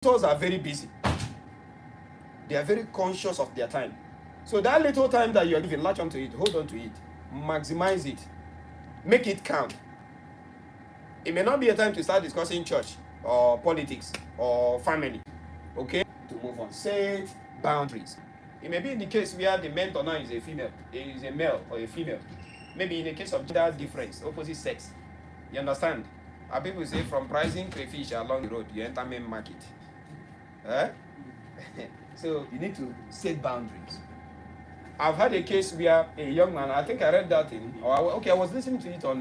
mentors are very busy. They are very conscious of their time. So that little time that you are giving, latch onto it, hold on to it, maximize it, make it count. It may not be a time to start discussing church or politics or family. Okay? To move on. Set boundaries. It may be in the case where the mentor now is a female, is a male or a female. Maybe in the case of gender difference, opposite sex. You understand? Our people say from pricing crayfish along the road, you enter main market. Eh? So you need to set boundaries. I've had a case where a young man, I think I read that in, I was listening to it on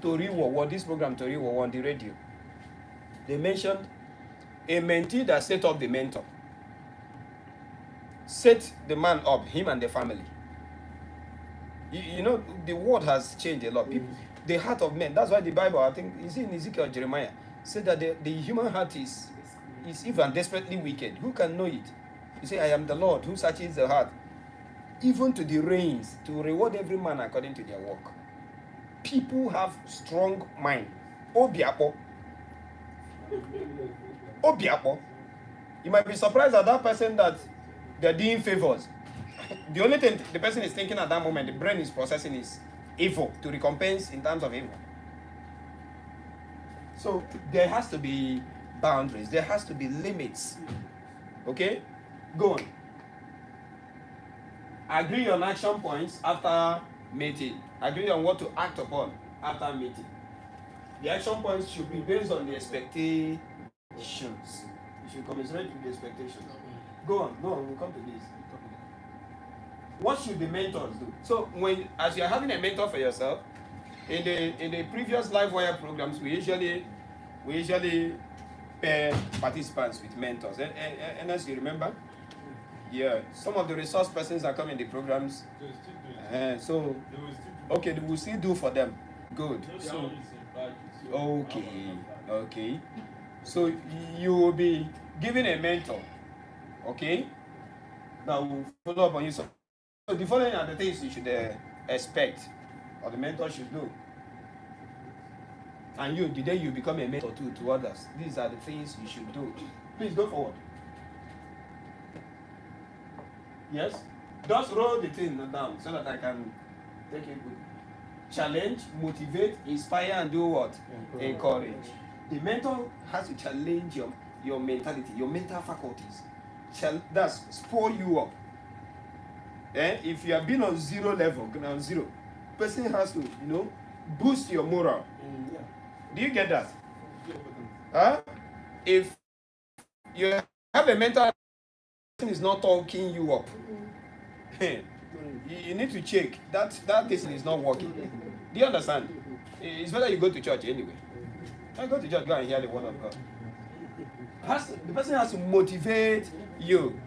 Toriwo, this program Toriwo on the radio. They mentioned a mentee that set up the mentor. Set the man up, him and the family. You know, the world has changed a lot. People, the heart of men, that's why the Bible, I think, is in Ezekiel or Jeremiah, said that the human heart is even desperately wicked. Who can know it? You say, I am the Lord who searches the heart, even to the reins, to reward every man according to their work. People have strong mind. Obiapo. Obiapo. You might be surprised at that person that they're doing favors. The only thing the person is thinking at that moment, the brain is processing is evil, to recompense in terms of evil. So there has to be boundaries. There has to be limits. Okay? Go on. Agree on action points after meeting. Agree on what to act upon after meeting. The action points should be based on the expectations. You should commiserate with the expectations. Go on, we'll come to this. What should the mentors do? So as you're having a mentor for yourself, in the previous LiveWire programs, we usually pair participants with mentors. And as you remember, yeah, some of the resource persons that come in the programs. So okay, we will still do for them. Good. So okay. So you will be given a mentor. Okay, that will follow up on you. So the following are the things you should expect, or the mentor should do. And you, the day you become a mentor to others, these are the things you should do. Please go forward. Yes? Just roll the thing down so that I can take it good. Challenge, motivate, inspire, and do what? Encourage. The mentor has to challenge your mentality, your mental faculties. That's spoil you up. If you have been on zero level, on zero, person has to, boost your morale. Yeah. Do you get that? If you have a mental person is not talking you up, you need to check that thing is not working. Do you understand? It's better you go to church anyway. Go to church, go and hear the word of God. The person has to motivate you.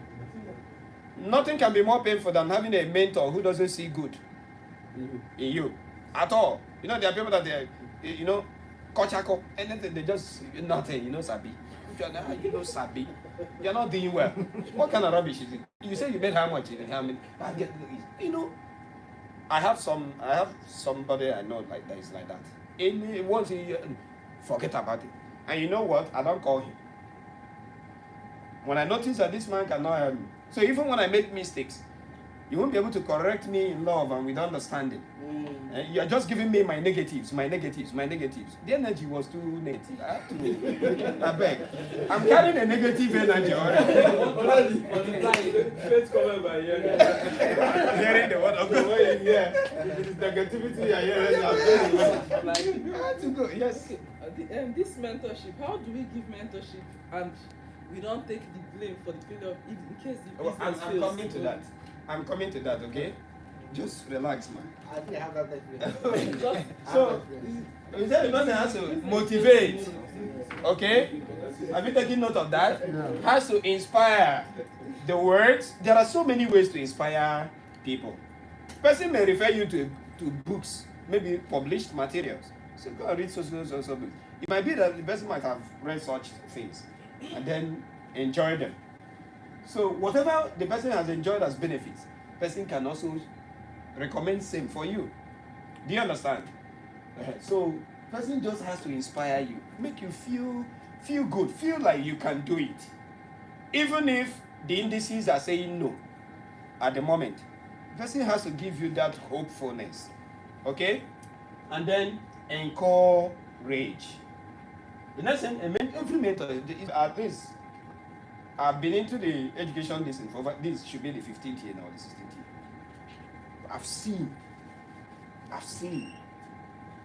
Nothing can be more painful than having a mentor who doesn't see good in you at all. There are people that kochako, anything, they just nothing, sabi. Sabi. You're not doing well. What kind of rubbish is it? You say you made how much? I have somebody I know like that is like that. Once he forget about it. And you know what? I don't call him. When I notice that this man cannot help me. So even when I make mistakes, you won't be able to correct me in love and with understanding. You're just giving me my negatives. The energy was too negative. I have to. I beg. I'm carrying a negative energy already. Hearing the word of God. Yeah. It is negativity I hear. I have to go. Yes. This mentorship, how do we give mentorship and we don't take the blame for the failure in case the business fails? I'm coming to that, okay? Just relax, man. I think I have that. So, you said the person has to motivate, okay? Have you taken note of that? No. Has to inspire. The words, there are so many ways to inspire people. Person may refer you to books, maybe published materials. So go and read so books. It might be that the person might have read such things and then enjoy them. So whatever the person has enjoyed as benefits, person can also recommend same for you. Do you understand? So person just has to inspire you, make you feel Feel good. Feel like you can do it. Even if the indices are saying no at the moment. The person has to give you that hopefulness. Okay? And then encourage. The next thing, every mentor, at least, I've been into the education this should be the 15th year now, the 16th year. I've seen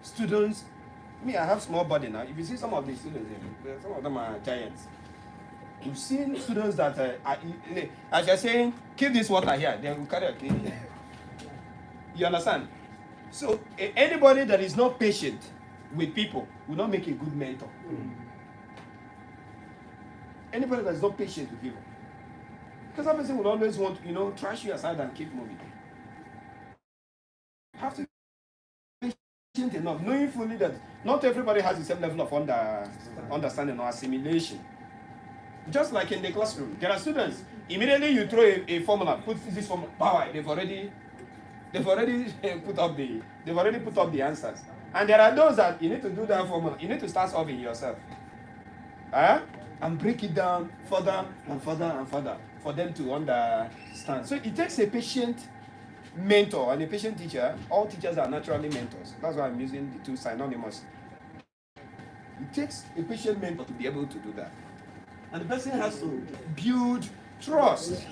students. I have small body now. If you see some of the students, some of them are giants. You've seen students that, as you're saying, keep this water here, they will carry a key. You understand? So anybody that is not patient with people will not make a good mentor. Anybody that is not patient with people, because that person will always want to, trash you aside and keep moving. You have to be patient enough, knowing fully that not everybody has the same level of understanding or assimilation. Just like in the classroom, there are students. Immediately you throw a formula, put this formula, power. They've already put up the answers. And there are those that you need to do that formula. You need to start solving yourself, and break it down further and further and further for them to understand. So it takes a patient mentor and a patient teacher. All teachers are naturally mentors. That's why I'm using the two synonymous. It takes a patient mentor to be able to do that. And the person has to build trust.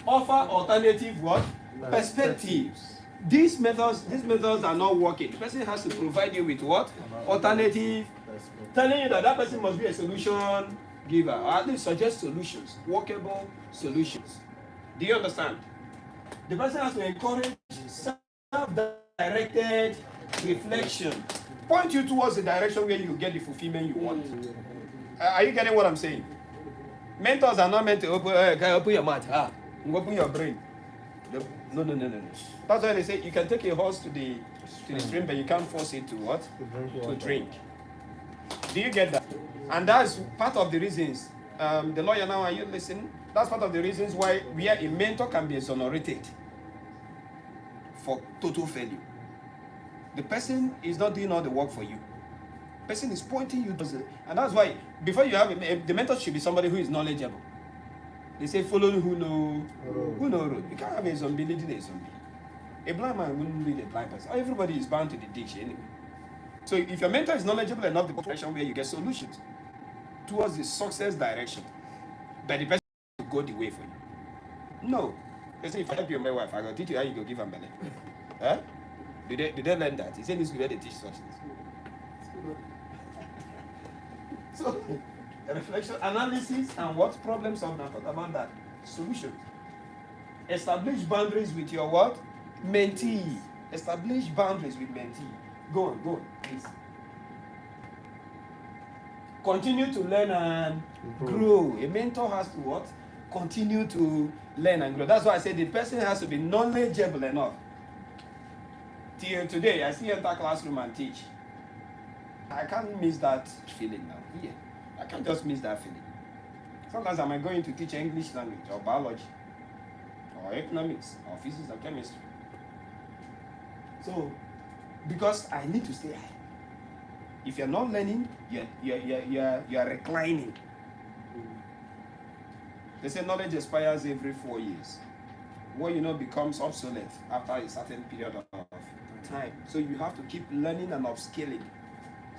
Offer alternative what? Perspectives. These methods are not working. The person has to provide you with what? Alternative. Telling you that person must be a solution giver, or at least suggest solutions, workable solutions. Do you understand? The person has to encourage self-directed reflection. Point you towards the direction where you get the fulfillment you want. Are you getting what I'm saying? Mentors are not meant to open your mouth. Open your brain. No. That's why they say you can take a horse to the stream, but you can't force it to what? To drink. Do you get that? And that's part of the reasons. The lawyer now, are you listening? That's part of the reasons why where a mentor can be exonerated for total failure. The person is not doing all the work for you. The person is pointing you to the, and that's why before you have the mentor should be somebody who is knowledgeable. They say follow who know road. You can't have a zombie leading a zombie. A blind man wouldn't lead a blind person. Everybody is bound to the ditch anyway. So if your mentor is knowledgeable enough, the direction where you get solutions towards the success direction, but the person will go the way for you. No. They say if I help you and my wife, I will teach you how you go give them belly. Huh? Did they learn that? He said this is where they teach success. So reflection, analysis, and what problem solving. About that. Solutions. Establish boundaries with your what? Mentee. Establish boundaries with mentee. Go on, please. Continue to learn and grow. A mentor has to what? Continue to learn and grow. That's why I said the person has to be knowledgeable enough. Till today, I still enter classroom and teach. I can't miss that feeling now. Yeah. I can't just miss that feeling. Sometimes I might go in to teach English language or biology or economics or physics or chemistry. So, because I need to stay high. If you're not learning, you're reclining. They say knowledge expires every 4 years. What you know becomes obsolete after a certain period of time. So you have to keep learning and upscaling.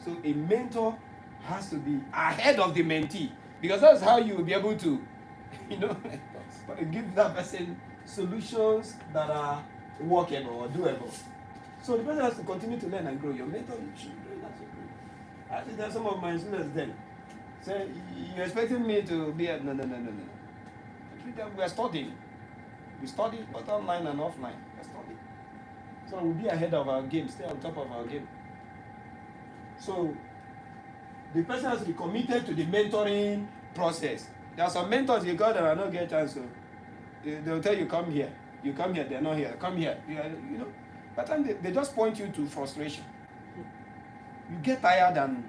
So a mentor has to be ahead of the mentee, because that's how you will be able to, give that person solutions that are workable or doable. So the person has to continue to learn and grow. Your mentor should be doing that. I actually tell some of my students then, say, you're expecting me to be no. We are studying. We study both online and offline. We are studying. So we'll be ahead of our game, stay on top of our game. So the person has to be committed to the mentoring process. There are some mentors you got that are not get a chance to. They'll tell you, come here. You come here, they're not here. Come here. By the time they just point you to frustration. You get tired and,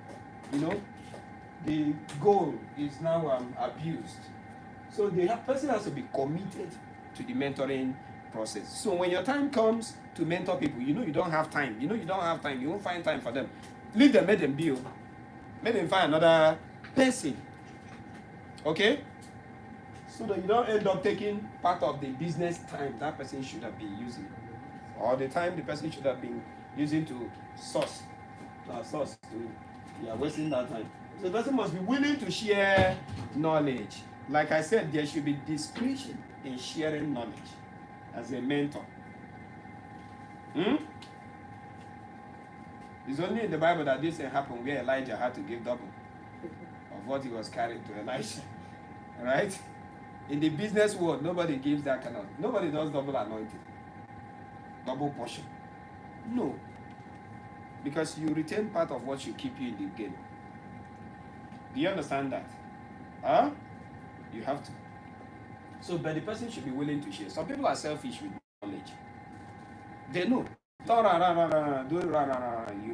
the goal is now abused. So the person has to be committed to the mentoring process. So when your time comes to mentor people, you don't have time. You don't have time. You won't find time for them. Leave them, make them be. Make them find another person. Okay? So that you don't end up taking part of the business time that person should have been using. Or the time the person should have been using to source. You are wasting that time. So the person must be willing to share knowledge. Like I said, there should be discretion in sharing knowledge as a mentor. It's only in the Bible that this happened where Elijah had to give double of what he was carrying to Elisha. Right? In the business world, nobody gives that kind of, nobody does double anointing. Double portion. No. Because you retain part of what should keep you in the game. Do you understand that? Huh? You have to. So, but the person should be willing to share. Some people are selfish with knowledge. They know. You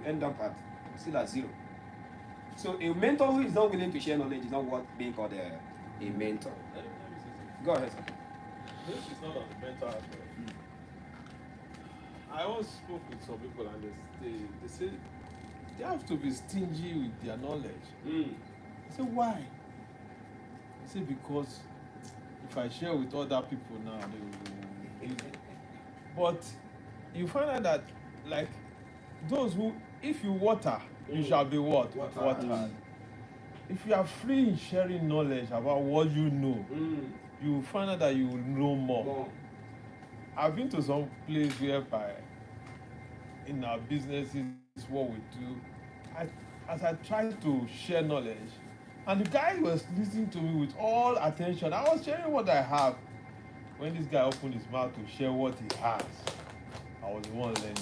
end up still at zero. So a mentor who is not willing to share knowledge is not worth being called a mentor. Go ahead, sir. This is not on the mentor aspect. I once spoke with some people and they say they have to be stingy with their knowledge. I said, why? They say, because if I share with other people now, they will use it. But you find out that, like, those who, if you water, you shall be what? Watered. If you are free in sharing knowledge about what you know, you will find out that you will know more. I've been to some place whereby in our businesses, what we do, as I tried to share knowledge, and the guy was listening to me with all attention. I was sharing what I have. When this guy opened his mouth to share what he has, I was the one learning.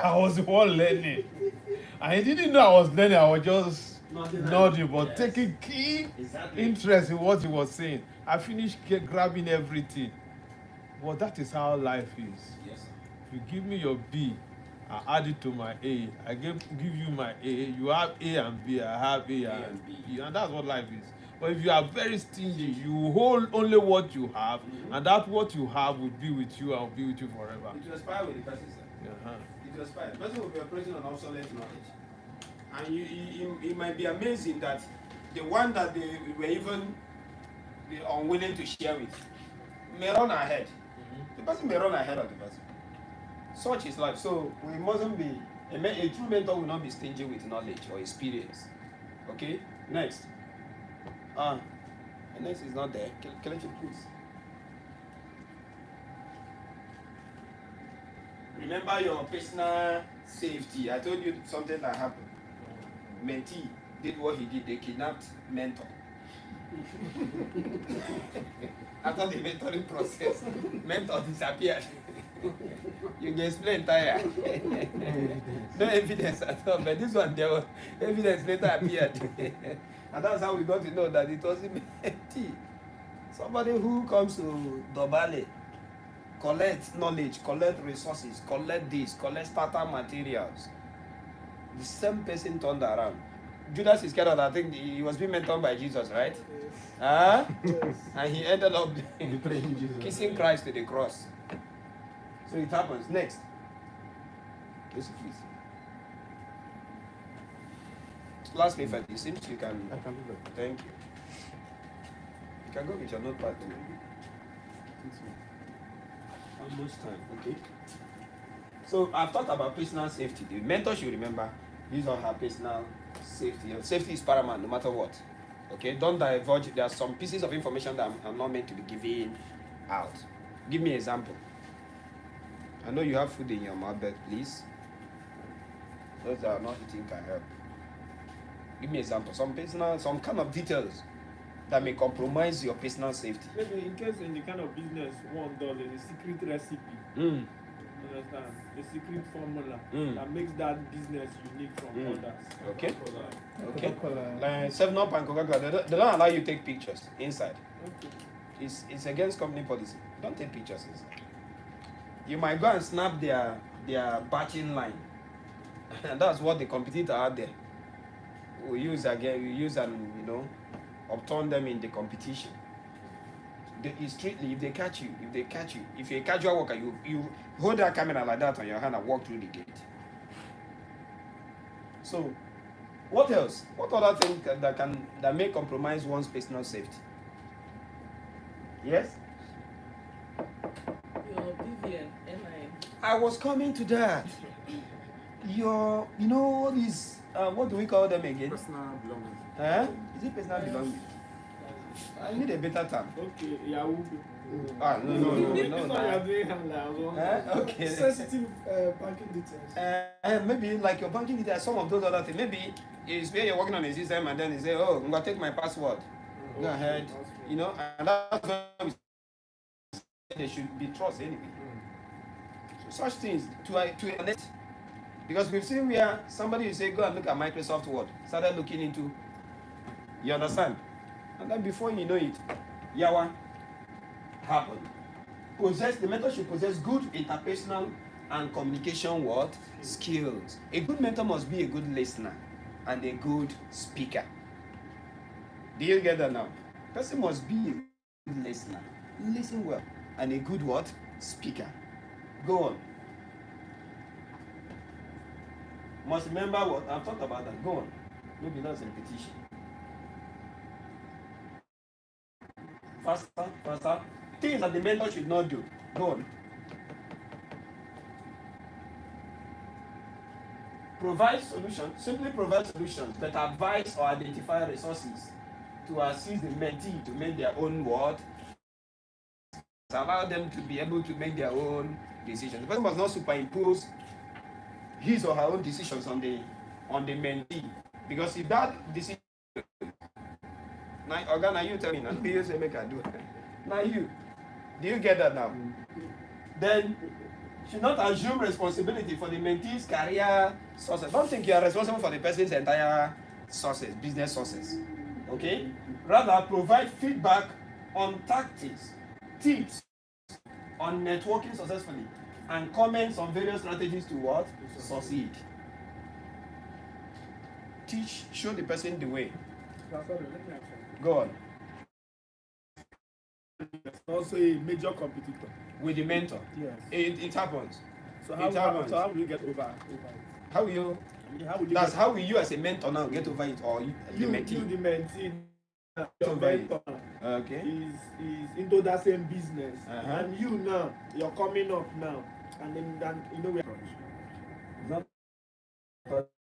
I was the one learning. And he didn't know I was learning. I was just nodding, but taking keen interest in what he was saying. I finished grabbing everything. But that is how life is. Yes. If you give me your B, I add it to my A. I give you my A. You have A and B. I have A and B. And that's what life is. But if you are very stingy, you hold only what you have, and that what you have will be with you and will be with you forever. It will expire with the person, sir. It will expire. The person will be operating on obsolete knowledge. And it might be amazing that the one that they were even unwilling to share with may run ahead. The person may run ahead of the person. Such is life. So we mustn't be, a true mentor will not be stingy with knowledge or experience. Okay? Next. Next is not there. Kelechi, please. Remember your personal safety. I told you something that happened. Mentee did what he did. They kidnapped mentor. After the mentoring process, mentor disappeared. You can explain tire. No evidence at all, but this one there was evidence later appeared. And that's how we got to know that it was a mentee. Somebody who comes to Dobale, collect knowledge, collect resources, collect this, collect starter materials. The same person turned around. Judas Iscariot, I think he was being mentored by Jesus, right? Yes. And he ended up kissing Christ to the cross. So it happens. Next. Yes, please. Last me, it seems you can. I can do that. Thank you. You can go with your notepad too. Almost time. Okay. So I've talked about personal safety. The mentor should remember these are her personal safety. Safety is paramount no matter what. Okay, don't divulge. There are some pieces of information that I'm not meant to be giving out. Give me an example. I know you have food in your mouth, but please, those that are not eating can help. Give me an example. Some kind of details that may compromise your personal safety. Maybe in case in the kind of business one does a secret recipe. Understand? A secret formula that makes that business unique from others. Okay. Okay. Like 7-Up and Coca-Cola, they don't allow you to take pictures inside. Okay. It's against company policy. Don't take pictures inside. You might go and snap their batching line. And that's what the competitor out there will use again. We use and upturn them in the competition. Strictly, if they catch you, if you're a casual worker, you hold that camera like that on your hand and walk through the gate. So, what else? What other thing that may compromise one's personal safety? Yes? Your BVN, NIN. I was coming to that. Your, these, what do we call them again? Personal belongings. Huh? Is it personal belongings? I need a better term. Okay, Yahoo. No. That's what you're doing, Okay. Sensitive banking details. Maybe like your banking details, some of those other things. Maybe it's where you're working on a system and then you say, oh, I'm going to take my password. Go ahead. And that's when we say there should be trust anyway. So such things to an end. Because we've seen where somebody will say, go and look at Microsoft Word. Started looking into, you understand? And then before you know it, Yawa happened. The mentor should possess good interpersonal and communication skills. A good mentor must be a good listener and a good speaker. Do you get that now? Person must be a good listener, listen well, and a good speaker. Go on. Must remember what I've talked about that. Go on. Maybe that's a repetition. Faster. Things that the mentor should not do. Go on. Simply provide solutions, but advise or identify resources to assist the mentee to make their own allow them to be able to make their own decisions. The person must not superimpose his or her own decisions on the mentee. Because if that decision, now you tell me, now you say make I do. Now do you get that now? Then should not assume responsibility for the mentee's career success. Don't think you are responsible for the person's entire business success. Okay? Rather, provide feedback on tactics, tips on networking successfully, and comments on various strategies to succeed. Show the person the way. Go on. It's also a major competitor. With the mentor. Yes. It happens. So how will you get over it? How will you as a mentor now get over it, or the mentee? The mentee. Your Over it. mentor Okay. is into that same business, Uh-huh. and now you're coming up now, and then we are.